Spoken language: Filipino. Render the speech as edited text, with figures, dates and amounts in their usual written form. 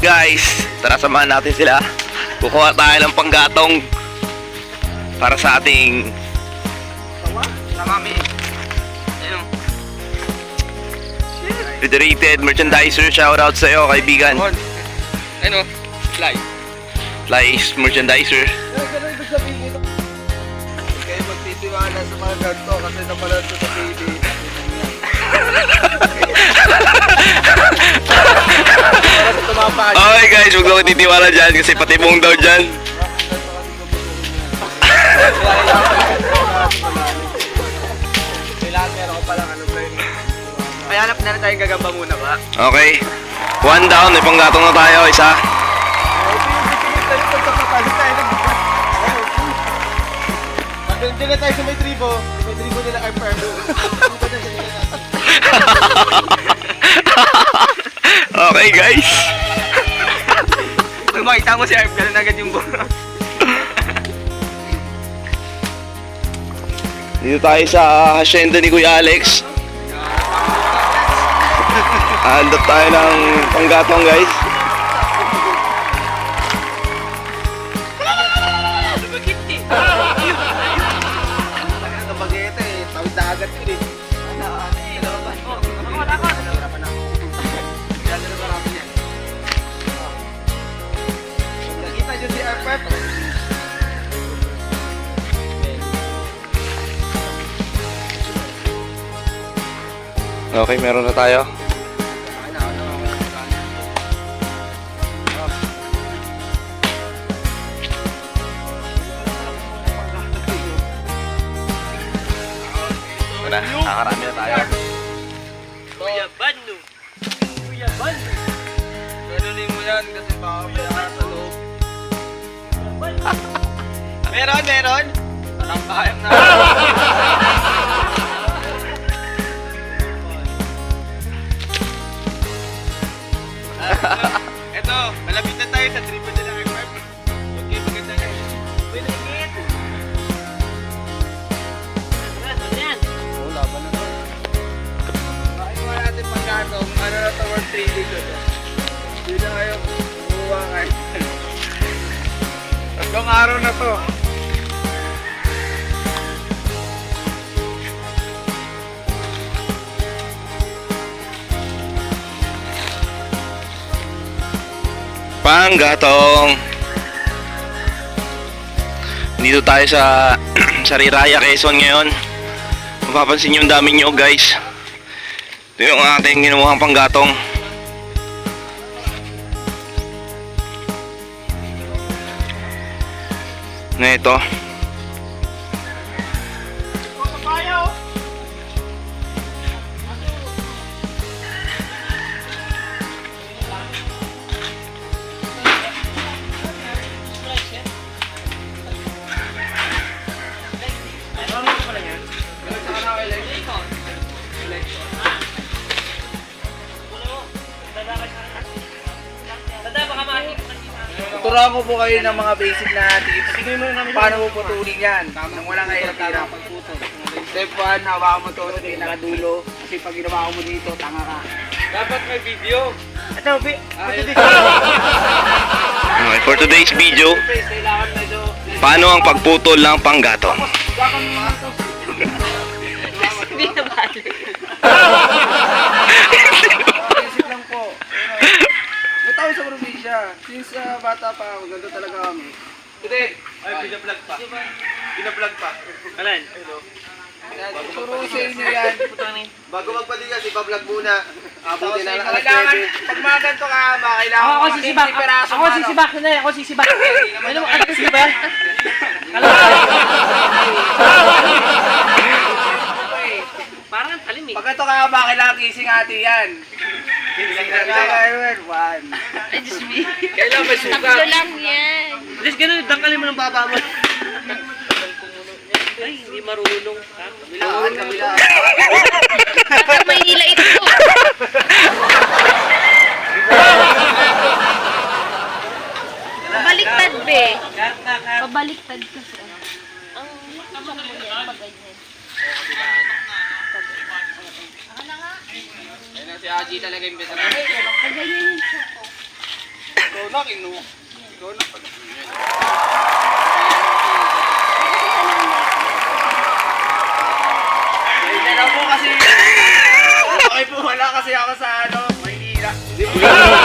guys, tara samahan natin sila. Kukuha tayo ng panggatong para sa ating federated merchandiser. Shoutout sa iyo, kaibigan. Ano? Fly. Flies merchandiser. Ganun ibig sabihin ito. Huwag kayo magtitiwala sa mga ganito kasi napanood ko sa TV. Okay guys, huwag ako titiwala dyan kasi patibong daw dyan. Kailangan meron ko palang ano ba yun. Ay, hanap na tayong gagamba muna ba? Okay. One down, may panggatong na tayo. Isa. Diyan na tayo sa may tribo. May tribo nila kay Perdo. Okay guys. Pag makita mo si Arp, gano'n agad yung buho. Dito tayo sa hacienda ni Kuya Alex. Handot tayo ng panggatong guys. Bagete eh, tawid na agad yun eh. Nakita dyan si Arpep. Okay, meron na tayo. Wala, nakakarami na tayo. Kuya Bando. Kuya Bando. Ganunin mo yan kasi baka mayroon sa loob. Meron. Walang kayang na. Eto, malapit na tayo sa tribo nila kay Mark. Okay, maganda na. Pinagit. Oo, laban na to. Bakit mo natin pagkatong, ano na to, worth 3 days ito. Hindi na kayo buwa kayo. Hanggang araw na to. Panggatong. Dito tayo sa Sariraya, Quezon ngayon. Mapapansin nyo ang dami nyo guys. Ito yung ating ginuhang panggatong. Na ito. Turuan ko po kayo ng mga basic na tips. Paano mo putulin yan? Nang walang hirap-hirap. Step 1, hawakan mo ito sa pinakadulo. Kasi pag ginawa mo dito, tanga ka. Dapat may video. Ito, Okay, for today's video, paano ang pagputol ng panggatong? Hindi na balik. Basic lang po. May tao sa probinsya. Since bata pa ako, ganda talaga kami. Hindi. Ay, pinablog pa. Pinablog pa. Alan? Hello. Turo sa inyo yan. Bago magpaligas, ipa-vlog muna. Abutin na lang alas 9. Pag mga ganito ka ba, kailangan Ako sisibak. Ako sisibak na ako sisibak. Ano mo atas ba? Parang ang talim eh. Pag ganito ka ba, kailangan kissing ate yan. Kailangan 1. Kailangan may sugat. Tatlo lang yan. Alis ganun, dangkalin mo ng baba mo. Ay, hindi marunong. Kabila. Sa Maynila ito. Pabaliktad be. Pabaliktad kasi. Ang mo yan, pag ganyan. Ayun na si Aji talaga yung beta. Pag ganyan yung siya po. na, kinuha. Ikaw na. Ayun na lang po kasi. Okay po, wala kasi ako sa Maynila.